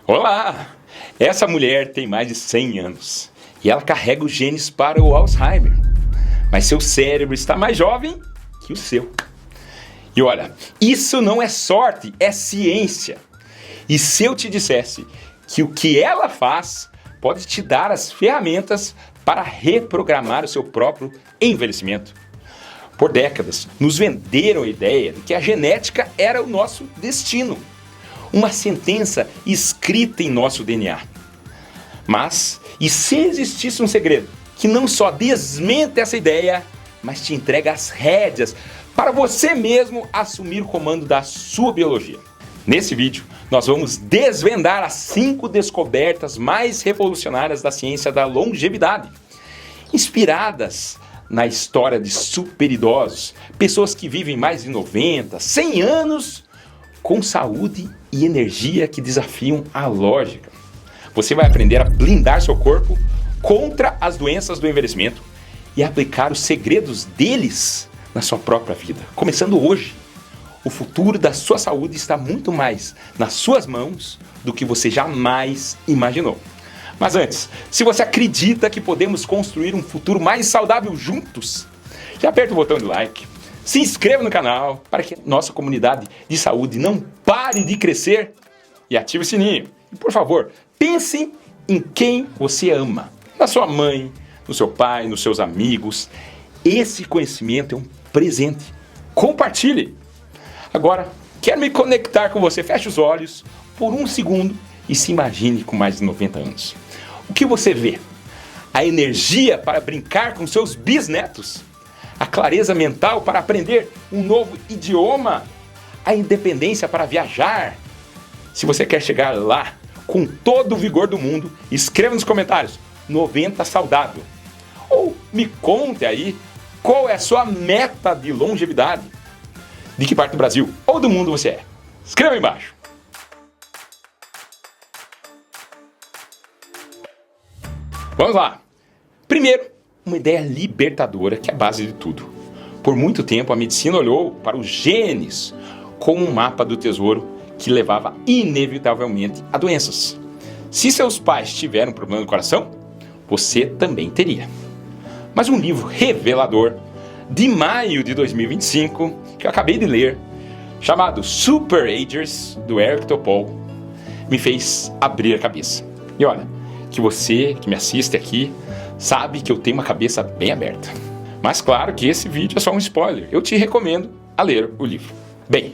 Olá! Essa mulher tem mais de 100 anos e ela carrega os genes para o Alzheimer, mas seu cérebro está mais jovem que o seu. E olha, isso não é sorte, é ciência. E se eu te dissesse que o que ela faz pode te dar as ferramentas para reprogramar o seu próprio envelhecimento? Por décadas, nos venderam a ideia de que a genética era o nosso destino, uma sentença escrita em nosso DNA. Mas, e se existisse um segredo que não só desmente essa ideia, mas te entrega as rédeas para você mesmo assumir o comando da sua biologia? Nesse vídeo, nós vamos desvendar as 5 descobertas mais revolucionárias da ciência da longevidade, inspiradas na história de superidosos, pessoas que vivem mais de 90, 100 anos, com saúde e energia que desafiam a lógica. Você vai aprender a blindar seu corpo contra as doenças do envelhecimento e aplicar os segredos deles na sua própria vida. Começando hoje, o futuro da sua saúde está muito mais nas suas mãos do que você jamais imaginou. Mas antes, se você acredita que podemos construir um futuro mais saudável juntos, já aperta o botão de like, se inscreva no canal para que nossa comunidade de saúde não pare de crescer e ative o sininho. E por favor, pense em quem você ama, na sua mãe, no seu pai, nos seus amigos. Esse conhecimento é um presente. Compartilhe! Agora, quero me conectar com você. Feche os olhos por um segundo e se imagine com mais de 90 anos. O que você vê? A energia para brincar com seus bisnetos? A clareza mental para aprender um novo idioma? A independência para viajar? Se você quer chegar lá com todo o vigor do mundo, escreva nos comentários 90 saudável. Ou me conte aí qual é a sua meta de longevidade. De que parte do Brasil ou do mundo você é? Escreva aí embaixo. Vamos lá. Primeiro, uma ideia libertadora que é a base de tudo. Por muito tempo a medicina olhou para os genes como um mapa do tesouro que levava inevitavelmente a doenças. Se seus pais tiveram um problema no coração, você também teria. Mas um livro revelador de maio de 2025, que eu acabei de ler, chamado Super Agers, do Eric Topol, me fez abrir a cabeça. E olha, que você que me assiste aqui sabe que eu tenho uma cabeça bem aberta. Mas claro que esse vídeo é só um spoiler. Eu te recomendo a ler o livro. Bem,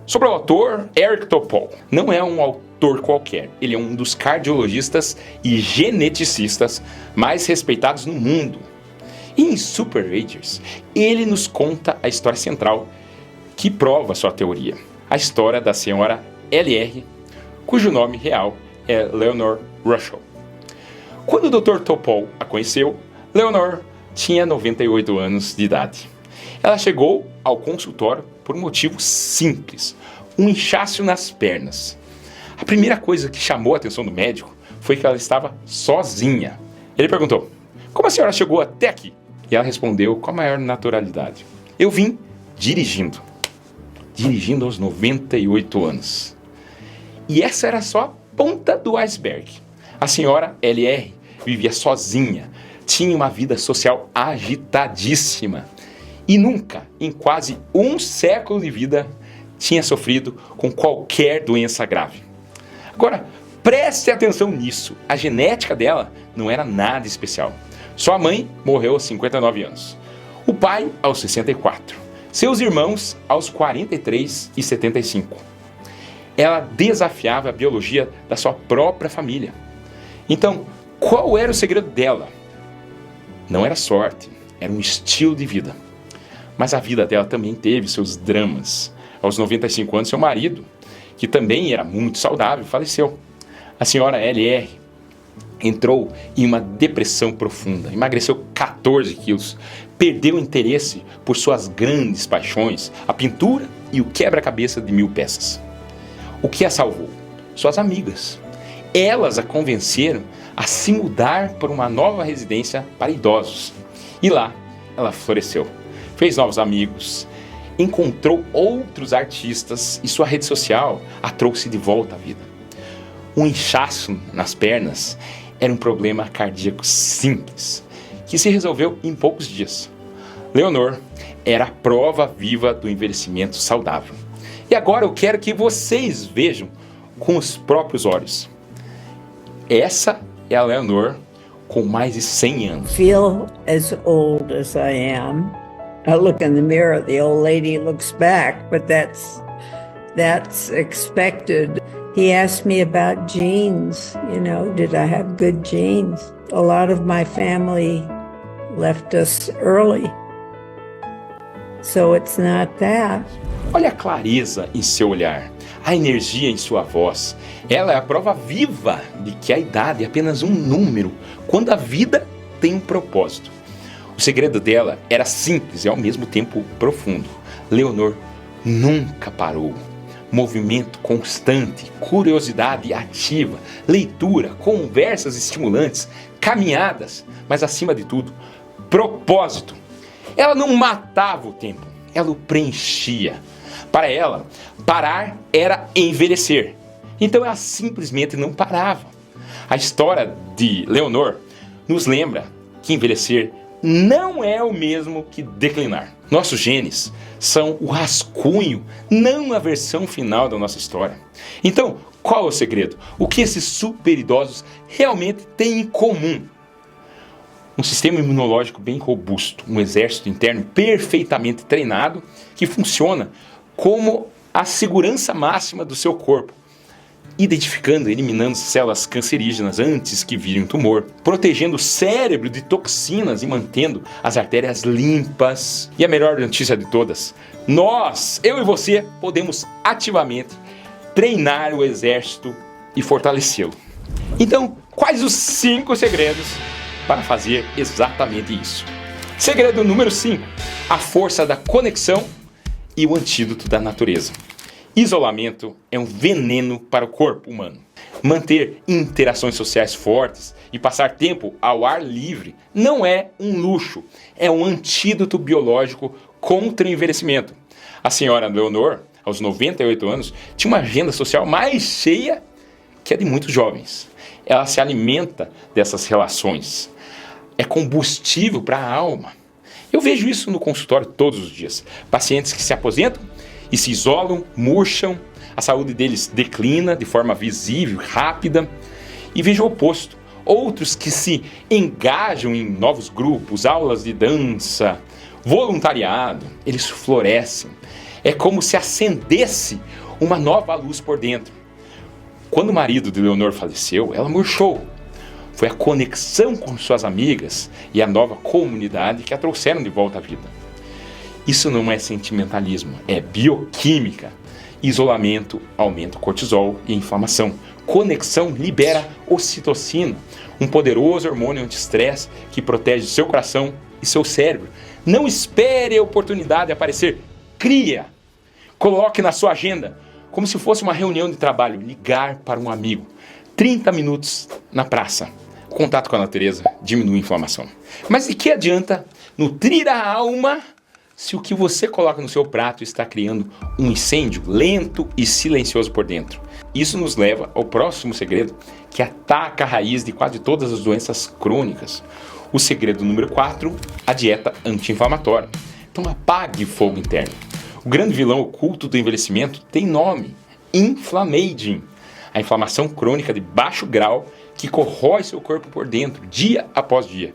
sobre o autor, Eric Topol não é um autor qualquer. Ele é um dos cardiologistas e geneticistas mais respeitados no mundo. E em Super Agers, ele nos conta a história central que prova sua teoria. A história da senhora LR, cujo nome real é Leonor Russell. Quando o Dr. Topol a conheceu, Leonor tinha 98 anos de idade. Ela chegou ao consultório por um motivo simples, um inchaço nas pernas. A primeira coisa que chamou a atenção do médico foi que ela estava sozinha. Ele perguntou: "Como a senhora chegou até aqui?" E ela respondeu com a maior naturalidade: "Eu vim dirigindo aos 98 anos." E essa era só a ponta do iceberg. A senhora LR vivia sozinha, tinha uma vida social agitadíssima e nunca, em quase um século de vida, tinha sofrido com qualquer doença grave. Agora, preste atenção nisso, a genética dela não era nada especial. Sua mãe morreu aos 59 anos, o pai aos 64, seus irmãos aos 43 e 75. Ela desafiava a biologia da sua própria família. Então, qual era o segredo dela? Não era sorte, era um estilo de vida. Mas a vida dela também teve seus dramas. Aos 95 anos, seu marido, que também era muito saudável, faleceu. A senhora LR entrou em uma depressão profunda, emagreceu 14 quilos, perdeu o interesse por suas grandes paixões, a pintura e o quebra-cabeça de 1000 peças. O que a salvou? Suas amigas. Elas a convenceram a se mudar para uma nova residência para idosos. E lá, ela floresceu. Fez novos amigos, encontrou outros artistas e sua rede social a trouxe de volta à vida. Um inchaço nas pernas era um problema cardíaco simples, que se resolveu em poucos dias. Leonor era a prova viva do envelhecimento saudável. E agora eu quero que vocês vejam com os próprios olhos. Essa é a Leonor com mais de 100 anos. Feel as old as I am. I look in the mirror, the old lady looks back, but that's expected. He asked me about genes, did I have good genes? A lot of my family left us early. So it's not that. Olha a clareza em seu olhar, a energia em sua voz. Ela é a prova viva de que a idade é apenas um número, quando a vida tem um propósito. O segredo dela era simples e ao mesmo tempo profundo. Leonor nunca parou. Movimento constante, curiosidade ativa, leitura, conversas estimulantes, caminhadas, mas acima de tudo, propósito. Ela não matava o tempo, ela o preenchia. Para ela, parar era envelhecer. Então ela simplesmente não parava. A história de Leonor nos lembra que envelhecer não é o mesmo que declinar. Nossos genes são o rascunho, não a versão final da nossa história. Então, qual é o segredo? O que esses super-idosos realmente têm em comum? Um sistema imunológico bem robusto, um exército interno perfeitamente treinado que funciona como a segurança máxima do seu corpo, identificando e eliminando células cancerígenas antes que virem um tumor, protegendo o cérebro de toxinas e mantendo as artérias limpas. E a melhor notícia de todas, eu e você, podemos ativamente treinar o exército e fortalecê-lo. Então, quais os 5 segredos para fazer exatamente isso? Segredo número 5, a força da conexão e o antídoto da natureza. Isolamento é um veneno para o corpo humano. Manter interações sociais fortes e passar tempo ao ar livre não é um luxo, é um antídoto biológico contra o envelhecimento. A senhora Leonor, aos 98 anos, tinha uma agenda social mais cheia que a de muitos jovens. Ela se alimenta dessas relações. É combustível para a alma. Eu vejo isso no consultório todos os dias. Pacientes que se aposentam e se isolam, murcham, a saúde deles declina de forma visível, rápida. E vejo o oposto. Outros que se engajam em novos grupos, aulas de dança, voluntariado, eles florescem. É como se acendesse uma nova luz por dentro. Quando o marido de Leonor faleceu, ela murchou. Foi a conexão com suas amigas e a nova comunidade que a trouxeram de volta à vida. Isso não é sentimentalismo, é bioquímica. Isolamento aumenta o cortisol e a inflamação. Conexão libera ocitocina, um poderoso hormônio anti-estresse que protege seu coração e seu cérebro. Não espere a oportunidade aparecer, cria. Coloque na sua agenda, como se fosse uma reunião de trabalho, ligar para um amigo. 30 minutos na praça. Contato com a natureza diminui a inflamação. Mas de que adianta nutrir a alma se o que você coloca no seu prato está criando um incêndio lento e silencioso por dentro? Isso nos leva ao próximo segredo, que ataca a raiz de quase todas as doenças crônicas. O segredo número 4, a dieta anti-inflamatória. Então apague o fogo interno. O grande vilão oculto do envelhecimento tem nome: inflammaging. A inflamação crônica de baixo grau que corrói seu corpo por dentro, dia após dia.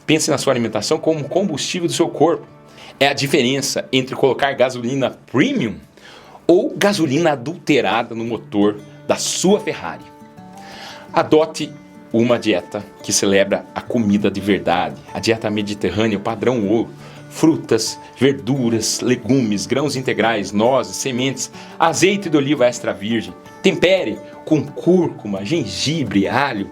Pense na sua alimentação como um combustível do seu corpo. É a diferença entre colocar gasolina premium ou gasolina adulterada no motor da sua Ferrari. Adote uma dieta que celebra a comida de verdade, a dieta mediterrânea, o padrão ouro. Frutas, verduras, legumes, grãos integrais, nozes, sementes, azeite de oliva extra virgem. Tempere com cúrcuma, gengibre, alho.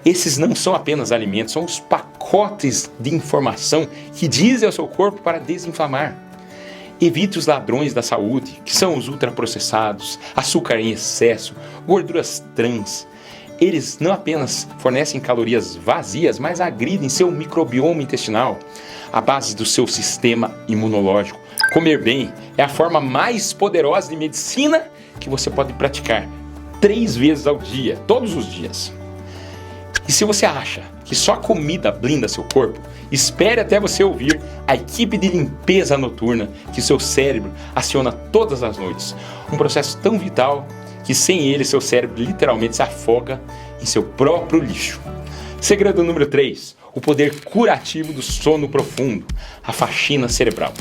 Esses não são apenas alimentos, são os pacotes de informação que dizem ao seu corpo para desinflamar. Evite os ladrões da saúde, que são os ultraprocessados, açúcar em excesso, gorduras trans. Eles não apenas fornecem calorias vazias, mas agridem seu microbioma intestinal, a base do seu sistema imunológico. Comer bem é a forma mais poderosa de medicina que você pode praticar. 3 vezes ao dia, todos os dias. E se você acha que só a comida blinda seu corpo, espere até você ouvir a equipe de limpeza noturna que seu cérebro aciona todas as noites. Um processo tão vital que sem ele seu cérebro literalmente se afoga em seu próprio lixo. Segredo número 3. O poder curativo do sono profundo, a faxina cerebral.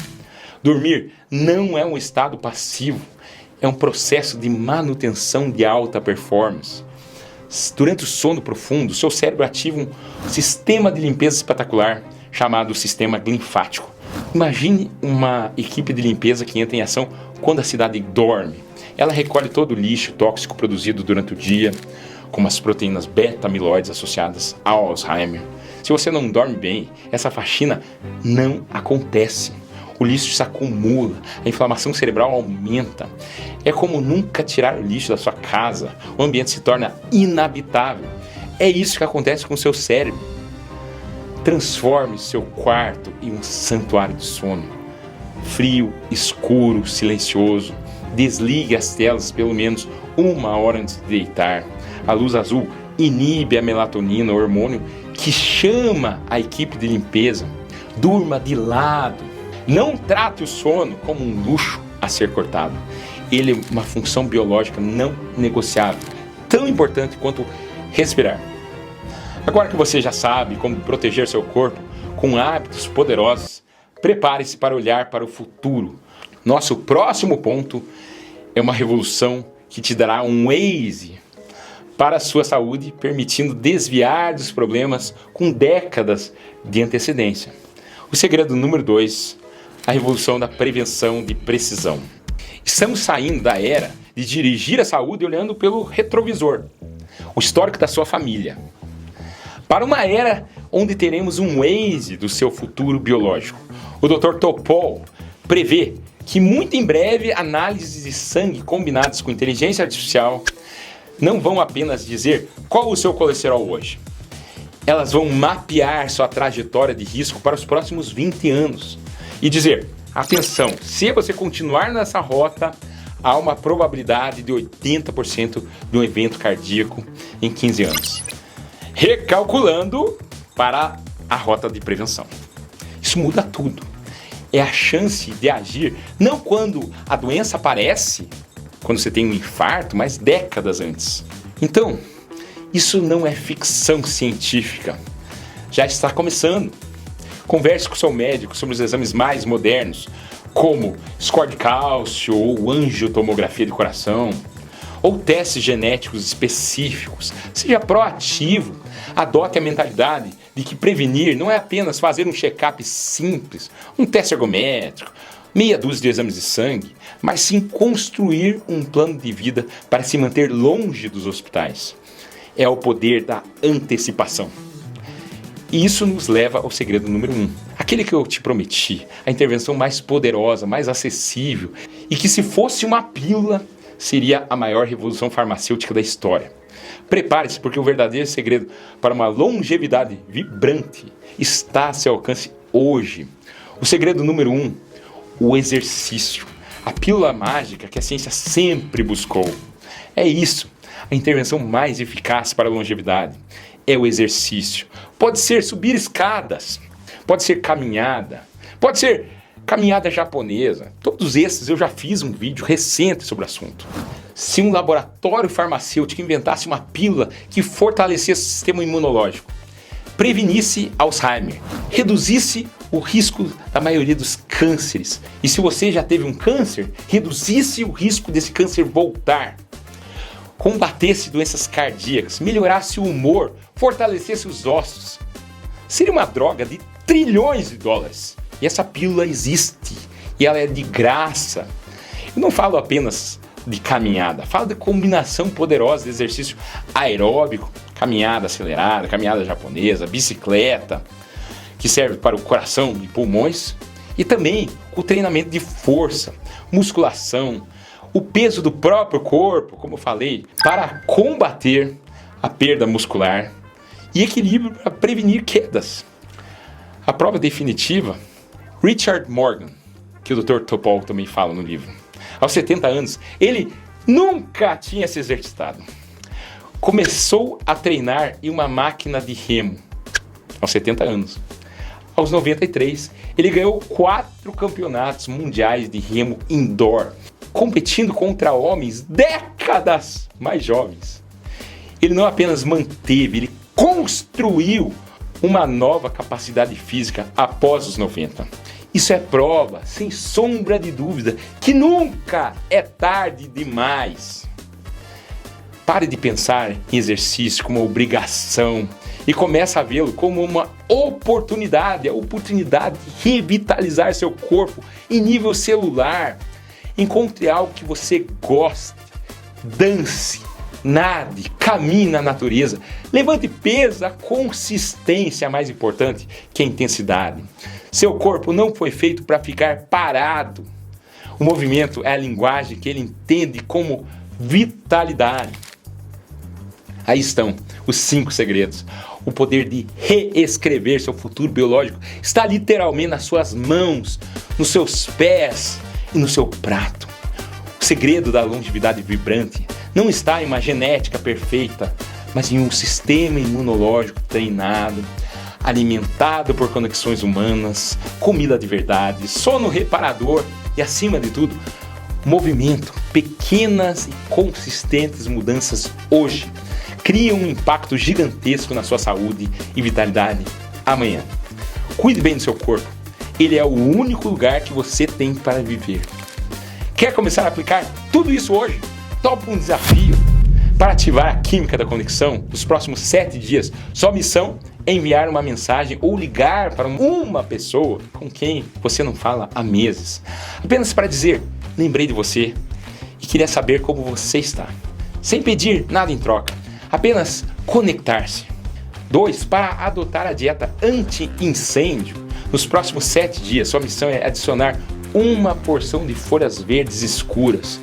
Dormir não é um estado passivo, é um processo de manutenção de alta performance. Durante o sono profundo, seu cérebro ativa um sistema de limpeza espetacular chamado sistema linfático. Imagine uma equipe de limpeza que entra em ação quando a cidade dorme. Ela recolhe todo o lixo tóxico produzido durante o dia, como as proteínas beta-amiloides associadas ao Alzheimer. Se você não dorme bem, essa faxina não acontece. O lixo se acumula, a inflamação cerebral aumenta. É como nunca tirar o lixo da sua casa, o ambiente se torna inabitável. É isso que acontece com o seu cérebro. Transforme seu quarto em um santuário de sono. Frio, escuro, silencioso. Desligue as telas pelo menos 1 hora antes de deitar. A luz azul inibe a melatonina, o hormônio que chama a equipe de limpeza. Durma de lado. Não trate o sono como um luxo a ser cortado. Ele é uma função biológica não negociável, tão importante quanto respirar. Agora que você já sabe como proteger seu corpo com hábitos poderosos, prepare-se para olhar para o futuro. Nosso próximo ponto é uma revolução que te dará um Waze para a sua saúde, permitindo desviar dos problemas com décadas de antecedência. O segredo número 2, a revolução da prevenção de precisão. Estamos saindo da era de dirigir a saúde olhando pelo retrovisor, o histórico da sua família, para uma era onde teremos um Waze do seu futuro biológico. O Dr. Topol prevê que muito em breve análises de sangue combinadas com inteligência artificial não vão apenas dizer qual o seu colesterol hoje. Elas vão mapear sua trajetória de risco para os próximos 20 anos e dizer: atenção, se você continuar nessa rota, há uma probabilidade de 80% de um evento cardíaco em 15 anos. Recalculando para a rota de prevenção. Isso muda tudo. É a chance de agir, não quando a doença aparece, quando você tem um infarto, mas décadas antes. Então, isso não é ficção científica. Já está começando. Converse com seu médico sobre os exames mais modernos, como score de cálcio ou angiotomografia de coração, ou testes genéticos específicos. Seja proativo. Adote a mentalidade de que prevenir não é apenas fazer um check-up simples, um teste ergométrico, meia dúzia de exames de sangue, mas sim construir um plano de vida para se manter longe dos hospitais. É o poder da antecipação. E isso nos leva ao segredo número 1. Aquele que eu te prometi, a intervenção mais poderosa, mais acessível, e que se fosse uma pílula, seria a maior revolução farmacêutica da história. Prepare-se, porque o verdadeiro segredo para uma longevidade vibrante está a seu alcance hoje. O segredo número 1, o exercício. A pílula mágica que a ciência sempre buscou. É isso, a intervenção mais eficaz para a longevidade. É o exercício. Pode ser subir escadas, pode ser caminhada, pode ser caminhada japonesa. Todos esses eu já fiz um vídeo recente sobre o assunto. Se um laboratório farmacêutico inventasse uma pílula que fortalecesse o sistema imunológico, prevenisse Alzheimer, reduzisse o risco da maioria dos cânceres, e se você já teve um câncer, reduzisse o risco desse câncer voltar, combatesse doenças cardíacas, melhorasse o humor, fortalecesse os ossos, seria uma droga de trilhões de dólares. E essa pílula existe, e ela é de graça. Eu não falo apenas de caminhada, falo de combinação poderosa de exercício aeróbico, caminhada acelerada, caminhada japonesa, bicicleta, que serve para o coração e pulmões, e também o treinamento de força, musculação, o peso do próprio corpo, como eu falei, para combater a perda muscular e equilíbrio para prevenir quedas. A prova definitiva, Richard Morgan, que o Dr. Topol também fala no livro. Aos 70 anos, ele nunca tinha se exercitado. Começou a treinar em uma máquina de remo aos 70 anos. Aos 93, ele ganhou 4 campeonatos mundiais de remo indoor, competindo contra homens décadas mais jovens. Ele não apenas manteve, ele construiu uma nova capacidade física após os 90. Isso é prova, sem sombra de dúvida, que nunca é tarde demais. Pare de pensar em exercício como uma obrigação e comece a vê-lo como uma oportunidade, a oportunidade de revitalizar seu corpo em nível celular. Encontre algo que você goste, dance, nade, caminhe na natureza, levante peso, a consistência é mais importante que a intensidade. Seu corpo não foi feito para ficar parado. O movimento é a linguagem que ele entende como vitalidade. Aí estão os 5 segredos. O poder de reescrever seu futuro biológico está literalmente nas suas mãos, nos seus pés e no seu prato. O segredo da longevidade vibrante não está em uma genética perfeita, mas em um sistema imunológico treinado, alimentado por conexões humanas, comida de verdade, sono reparador e, acima de tudo, movimento. Pequenas e consistentes mudanças hoje criam um impacto gigantesco na sua saúde e vitalidade amanhã. Cuide bem do seu corpo. Ele é o único lugar que você tem para viver. Quer começar a aplicar tudo isso hoje? Topa um desafio para ativar a química da conexão nos próximos 7 dias. Sua missão é enviar uma mensagem ou ligar para uma pessoa com quem você não fala há meses. Apenas para dizer, lembrei de você e queria saber como você está. Sem pedir nada em troca. Apenas conectar-se. 2. Para adotar a dieta anti-incêndio. Nos próximos 7 dias, sua missão é adicionar uma porção de folhas verdes escuras,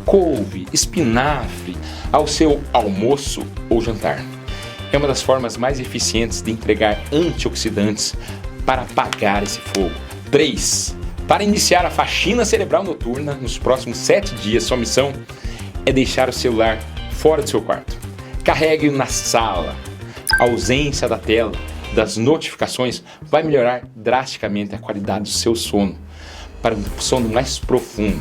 couve, espinafre, ao seu almoço ou jantar. É uma das formas mais eficientes de entregar antioxidantes para apagar esse fogo. 3. Para iniciar a faxina cerebral noturna, nos próximos 7 dias, sua missão é deixar o celular fora do seu quarto. Carregue-o na sala. A ausência da tela, das notificações, vai melhorar drasticamente a qualidade do seu sono, para um sono mais profundo.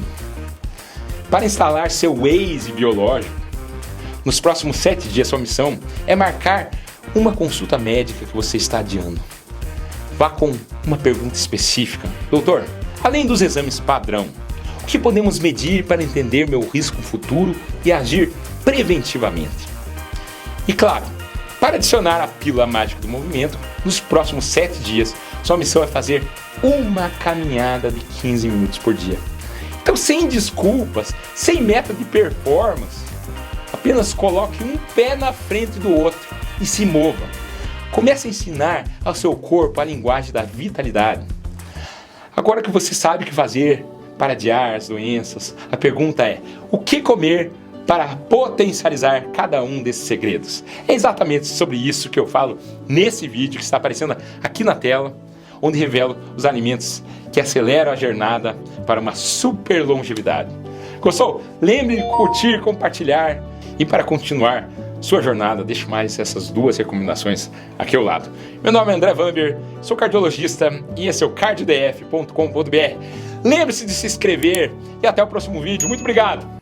Para instalar seu Waze biológico, nos próximos 7 dias, sua missão é marcar uma consulta médica que você está adiando. Vá com uma pergunta específica. Doutor, além dos exames padrão, o que podemos medir para entender meu risco futuro e agir preventivamente? E claro, para adicionar a pílula mágica do movimento, nos próximos 7 dias, sua missão é fazer uma caminhada de 15 minutos por dia. Então, sem desculpas, sem meta de performance, apenas coloque um pé na frente do outro e se mova. Comece a ensinar ao seu corpo a linguagem da vitalidade. Agora que você sabe o que fazer para adiar as doenças, a pergunta é: o que comer para potencializar cada um desses segredos? É exatamente sobre isso que eu falo nesse vídeo que está aparecendo aqui na tela, onde revelo os alimentos que aceleram a jornada para uma super longevidade. Gostou? Lembre de curtir, compartilhar, e para continuar sua jornada, deixo mais essas 2 recomendações aqui ao lado. Meu nome é André Vamber, sou cardiologista e esse é o cardiodf.com.br. Lembre-se de se inscrever e até o próximo vídeo. Muito obrigado!